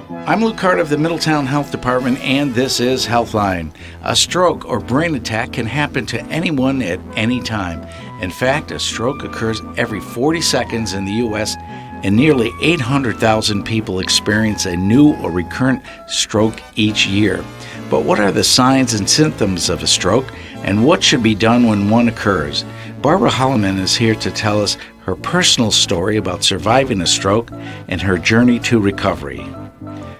I'm Luke Carta of the Middletown Health Department, and this is Healthline. A stroke or brain attack can happen to anyone at any time. In fact, a stroke occurs every 40 seconds in the U.S., and nearly 800,000 people experience a new or recurrent stroke each year. But what are the signs and symptoms of a stroke, and what should be done when one occurs? Barbara Holloman is here to tell us her personal story about surviving a stroke and her journey to recovery.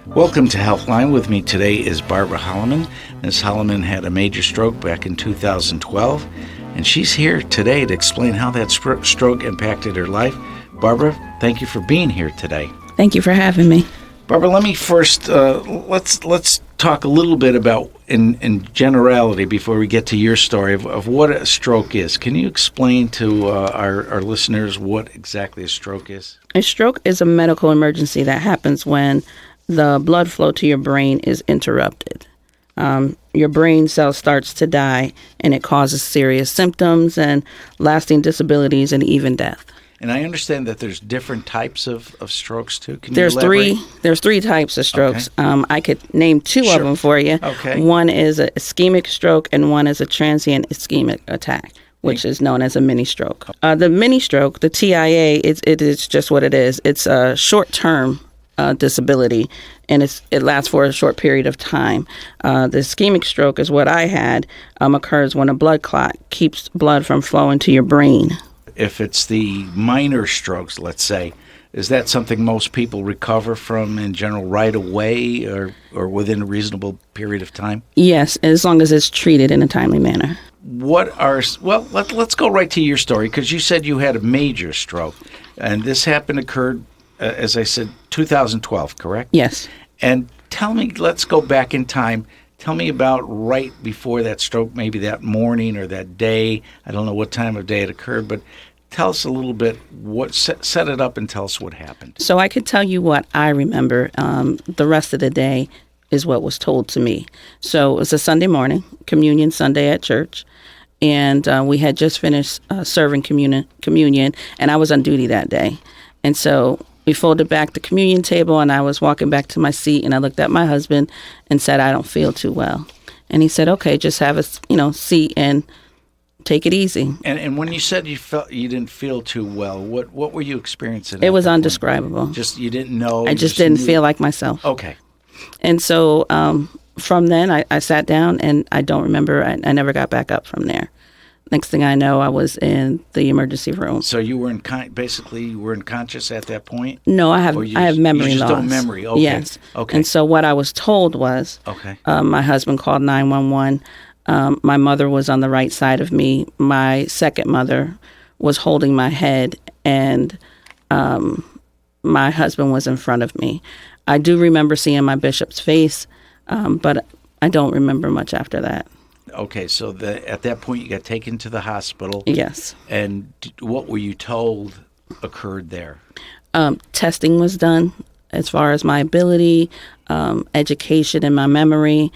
Welcome to Healthline. With me today is Barbara Holloman. Ms. Holloman had a major stroke back in 2012, and she's here today to explain how that stroke impacted her life. Barbara, thank you for being here today. Thank you for having me. Barbara, let me first, let's talk a little bit about, in generality, before we get to your story, of what a stroke is. Can you explain to our listeners what exactly a stroke is? A stroke is a medical emergency that happens when the blood flow to your brain is interrupted. Your brain cell starts to die, and it causes serious symptoms and lasting disabilities and even death. And I understand that there's different types of strokes, too. Can There's you elaborate? There's three types of strokes. Okay. I could name two of them for you. Okay. One is an ischemic stroke, and one is a transient ischemic attack, which is known as a mini stroke. The mini stroke, the TIA, it is just what it is. It's a short-term disability, and it lasts for a short period of time. The ischemic stroke is what I had, occurs when a blood clot keeps blood from flowing to your brain. If it's the minor strokes, let's say, is that something most people recover from in general right away or within a reasonable period of time? Yes, as long as it's treated in a timely manner. Let's go right to your story, because you said you had a major stroke, and this occurred, as I said, 2012, correct? Yes. And tell me, let's go back in time. Tell me about right before that stroke, maybe that morning or that day. I don't know what time of day it occurred, but tell us a little bit, what set it up and tell us what happened. So I could tell you what I remember. The rest of the day is what was told to me. So it was a Sunday morning, Communion Sunday at church, and we had just finished serving communion, and I was on duty that day. And so we folded back the communion table, and I was walking back to my seat, and I looked at my husband and said, "I don't feel too well." And he said, "Okay, just have a seat and take it easy." And when you said you didn't feel too well, what were you experiencing? It was undescribable. Just you didn't know. I just didn't feel like myself. Okay. And so from then, I sat down, and I don't remember. I never got back up from there. Next thing I know, I was in the emergency room. So you were basically you were unconscious at that point? No, I have memory you just loss. don't memory. Okay. Yes. Okay. And so what I was told was, okay. My husband called 911. My mother was on the right side of me. My second mother was holding my head, and my husband was in front of me. I do remember seeing my bishop's face, but I don't remember much after that. Okay, so at that point you got taken to the hospital. Yes. And what were you told occurred there? Testing was done as far as my ability, education and my memory,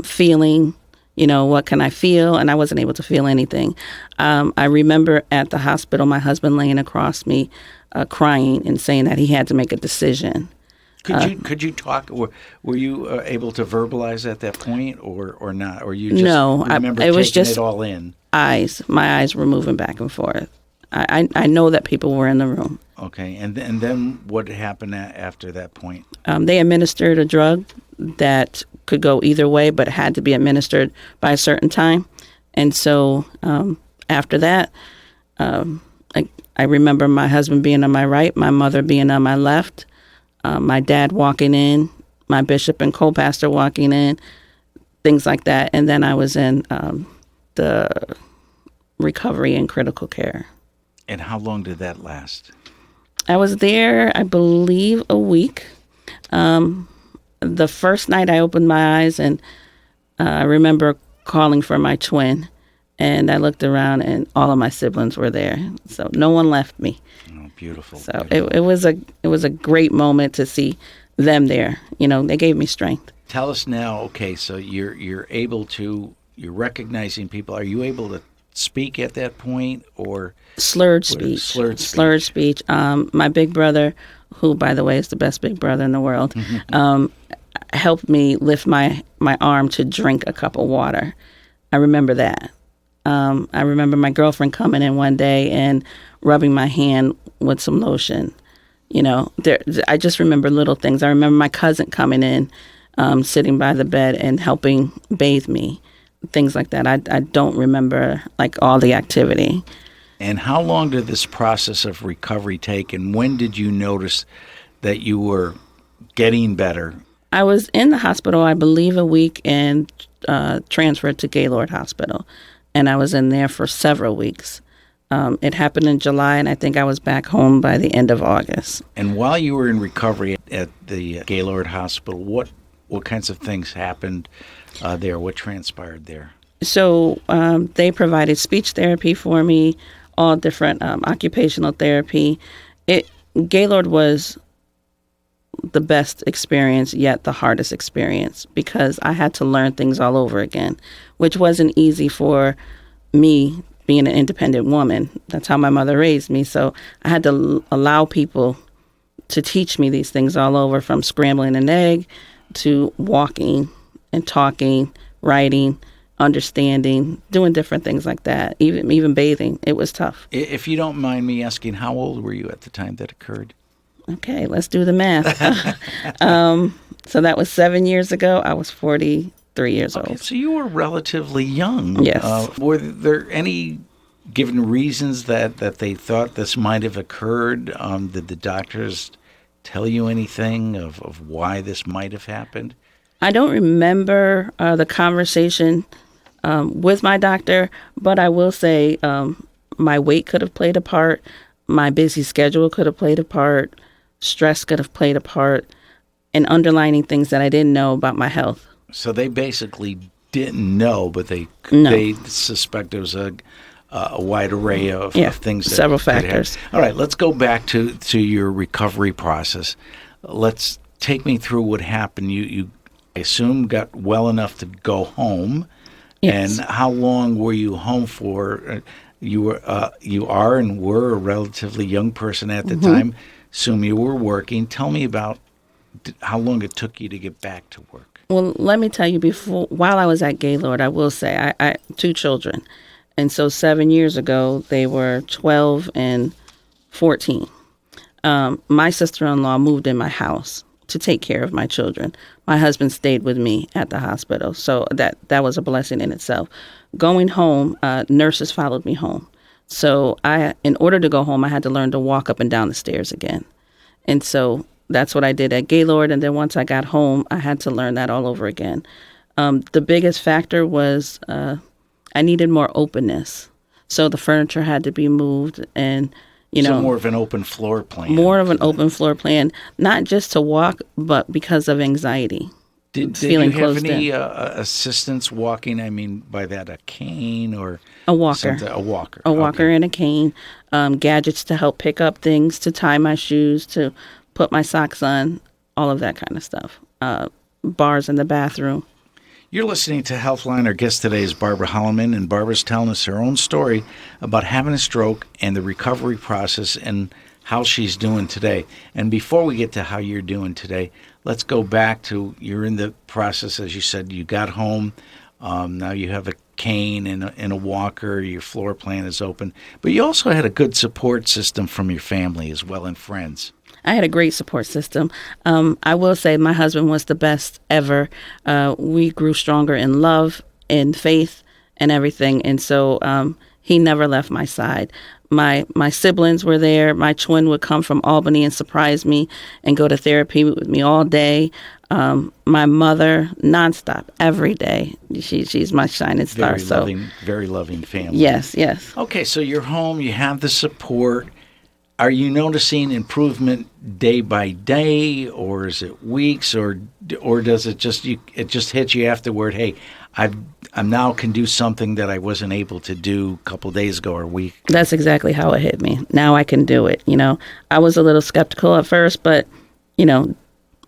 feeling, what can I feel? And I wasn't able to feel anything. I remember at the hospital my husband laying across me crying and saying that he had to make a decision. Could you talk? Were you able to verbalize at that point, or not? Or you just remember it was taking just it all in? Eyes. My eyes were moving back and forth. I know that people were in the room. Okay, and then what happened after that point? They administered a drug that could go either way, but had to be administered by a certain time. And so after that, I remember my husband being on my right, my mother being on my left. My dad walking in, my bishop and co-pastor walking in, things like that. And then I was in the recovery and critical care. And how long did that last? I was there, I believe, a week. The first night I opened my eyes, and I remember calling for my twin. And I looked around, and all of my siblings were there. So no one left me. Oh, beautiful. So beautiful. It was a great moment to see them there. They gave me strength. Tell us now. Okay, so you're recognizing people. Are you able to speak at that point, or Slurred speech. Slurred speech. My big brother, who, by the way, is the best big brother in the world, helped me lift my arm to drink a cup of water. I remember that. I remember my girlfriend coming in one day and rubbing my hand with some lotion. I just remember little things. I remember my cousin coming in, sitting by the bed and helping bathe me, things like that. I don't remember like all the activity. And how long did this process of recovery take, and when did you notice that you were getting better? I was in the hospital, I believe, a week and transferred to Gaylord Hospital. And I was in there for several weeks. It happened in July, and I think I was back home by the end of August. And while you were in recovery at the Gaylord Hospital, what kinds of things happened there? What transpired there? So they provided speech therapy for me, all different occupational therapy. Gaylord was the best experience, yet the hardest experience, because I had to learn things all over again, which wasn't easy for me being an independent woman. That's how my mother raised me. So I had to allow people to teach me these things all over, from scrambling an egg to walking and talking, writing, understanding, doing different things like that, even bathing. It was tough. If you don't mind me asking, how old were you at the time that occurred? Okay, let's do the math. So that was 7 years ago. I was 43 years old. So you were relatively young. Yes. Were there any given reasons that they thought this might have occurred? Did the doctors tell you anything of why this might have happened? I don't remember the conversation with my doctor, but I will say my weight could have played a part. My busy schedule could have played a part. Stress could have played a part, and underlining things that I didn't know about my health. So they basically didn't know, but they suspect it was a wide array of things. Several factors. All right, let's go back to your recovery process. Let's take me through what happened. You I assume, got well enough to go home. Yes. And how long were you home for? You are and were a relatively young person at the time. Assume you were working. Tell me about how long it took you to get back to work. Well, let me tell you, while I was at Gaylord, I will say I 2 children. And so 7 years ago, they were 12 and 14. My sister-in-law moved in my house to take care of my children. My husband stayed with me at the hospital. So that was a blessing in itself. Going home, nurses followed me home. So in order to go home, I had to learn to walk up and down the stairs again. And so that's what I did at Gaylord. And then once I got home, I had to learn that all over again. The biggest factor was I needed more openness. So the furniture had to be moved, and so more of an open floor plan. More of an open floor plan, not just to walk, but because of anxiety. Did you have any assistance walking? I mean, by that, a cane or a walker? A walker. A walker and a cane. Gadgets to help pick up things, to tie my shoes, to put my socks on, all of that kind of stuff. Bars in the bathroom. You're listening to Healthline. Our guest today is Barbara Holloman, and Barbara's telling us her own story about having a stroke and the recovery process and how she's doing today. And before we get to how you're doing today, let's go back to you're in the process, as you said, you got home. Now you have a cane and a walker. Your floor plan is open. But you also had a good support system from your family as well and friends. I had a great support system. I will say my husband was the best ever. We grew stronger in love, in faith, and everything. And so he never left my side. My siblings were there. My twin would come from Albany and surprise me and go to therapy with me all day. My mother, nonstop, every day. She's my shining star. Very loving family. Yes, yes. Okay, so you're home. You have the support. Are you noticing improvement day by day, or is it weeks, or does it just hits you afterward? Hey, I'm now can do something that I wasn't able to do a couple of days ago or a week. That's exactly how it hit me. Now I can do it. I was a little skeptical at first, but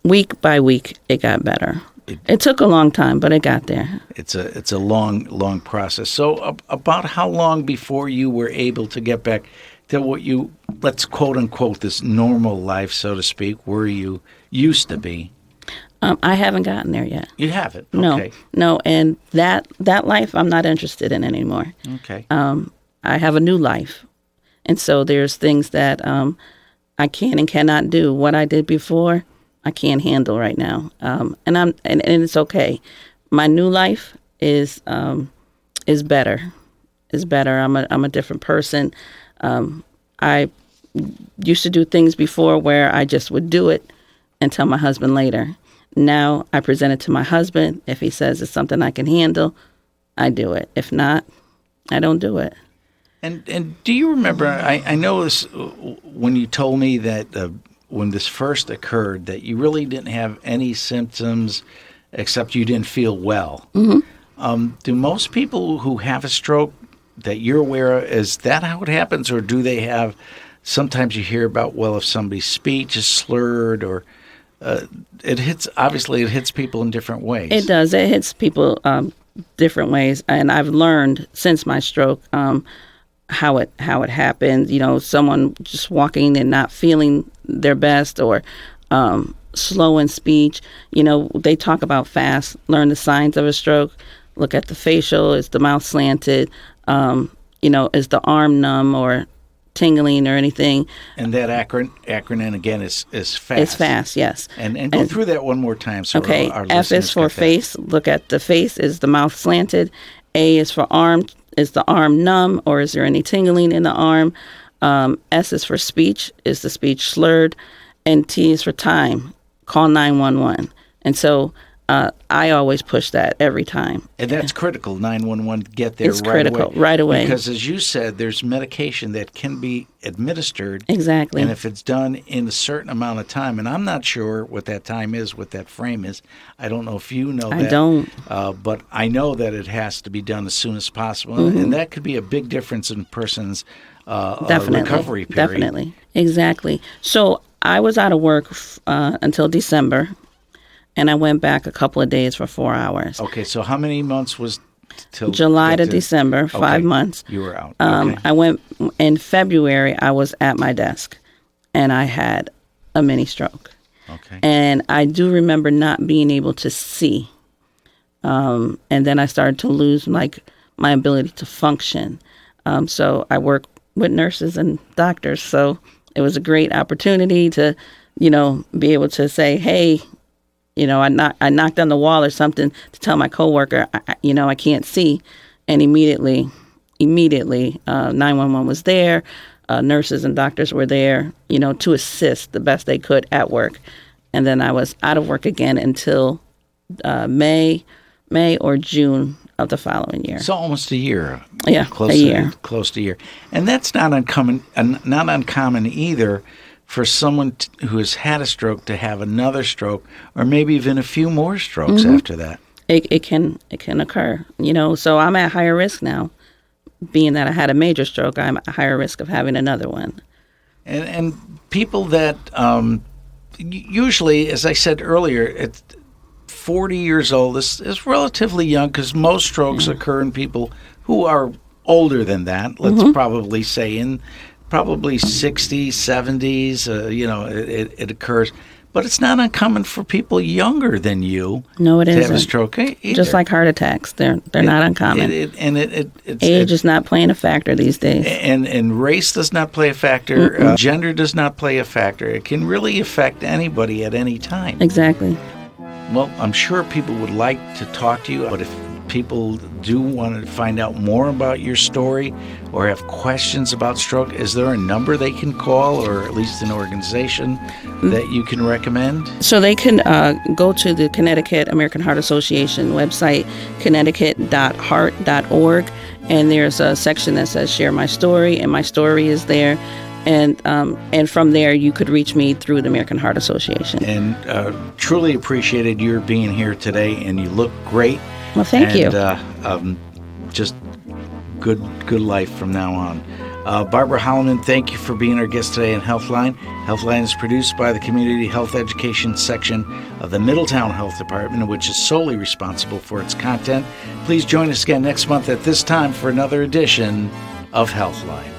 week by week it got better. It took a long time, but it got there. It's a long process. So about how long before you were able to get back to what you, let's quote unquote, this normal life, so to speak, where you used to be? I haven't gotten there yet. You haven't? No, Okay. no, and that life I'm not interested in anymore. Okay. I have a new life, and so there's things that I can and cannot do. What I did before, I can't handle right now, and it's okay. My new life is better. Is better. I'm a different person. I used to do things before where I just would do it and tell my husband later. Now I present it to my husband. If he says it's something I can handle, I do it. If not, I don't do it. And do you remember, I know this, when you told me that when this first occurred, that you really didn't have any symptoms except you didn't feel well. Mm-hmm. Do most people who have a stroke that you're aware of, is that how it happens, or do they have, sometimes you hear about, well, if somebody's speech is slurred, or it hits people in different ways. It does. It hits people different ways, and I've learned since my stroke how it happened. You know, someone just walking and not feeling their best, or slow in speech. You know, they talk about fast. Learn the signs of a stroke. Look at the facial. Is the mouth slanted? You know, is the arm numb or tingling or anything? And that acronym again is FAST. It's FAST, yes. And go through that one more time. So okay, our F is for face. Look at the face. Is the mouth slanted? A is for arm. Is the arm numb, or is there any tingling in the arm? S is for speech. Is the speech slurred? And T is for time. Call 911. And so I always push that every time. And that's critical, 911, get there it's critical, right away. Because as you said, there's medication that can be administered. Exactly. And if it's done in a certain amount of time, and I'm not sure what that time is, what that frame is. I don't know if you know that. I don't. But I know that it has to be done as soon as possible. Mm-hmm. And that could be a big difference in a person's recovery period. Definitely. Exactly. So I was out of work until December. And I went back a couple of days for 4 hours. Okay, so how many months was till July to December, 5 months. You were out. Okay. I went in February. I was at my desk, and I had a mini stroke. Okay. And I do remember not being able to see. And then I started to lose my ability to function. So I work with nurses and doctors. So it was a great opportunity to, be able to say, hey. I knocked on the wall or something to tell my coworker, I can't see. And immediately, 911 was there. Nurses and doctors were there, to assist the best they could at work. And then I was out of work again until May or June of the following year. So almost a year. Yeah, a year. Close to a year. And that's not uncommon either, for someone who has had a stroke to have another stroke, or maybe even a few more strokes after that. It can occur, So I'm at higher risk now, being that I had a major stroke. I'm at higher risk of having another one. And people that usually, as I said earlier, at 40 years old is relatively young, because most strokes occur in people who are older than that. Let's probably say in probably 60s, 70s, it occurs. But it's not uncommon for people younger than you to have a stroke either. Just like heart attacks. They're not uncommon. Age is not playing a factor these days. And race does not play a factor. Gender does not play a factor. It can really affect anybody at any time. Exactly. Well, I'm sure people would like to talk to you, but if people do want to find out more about your story or have questions about stroke, is there a number they can call, or at least an organization that you can recommend? So they can go to the Connecticut American Heart Association website, connecticut.heart.org, and there's a section that says Share My Story, and my story is there. And from there, you could reach me through the American Heart Association. And truly appreciated your being here today, and you look great. Well, thank you. Just good life from now on. Barbara Holloman, thank you for being our guest today in Healthline. Healthline is produced by the Community Health Education section of the Middletown Health Department, which is solely responsible for its content. Please join us again next month at this time for another edition of Healthline.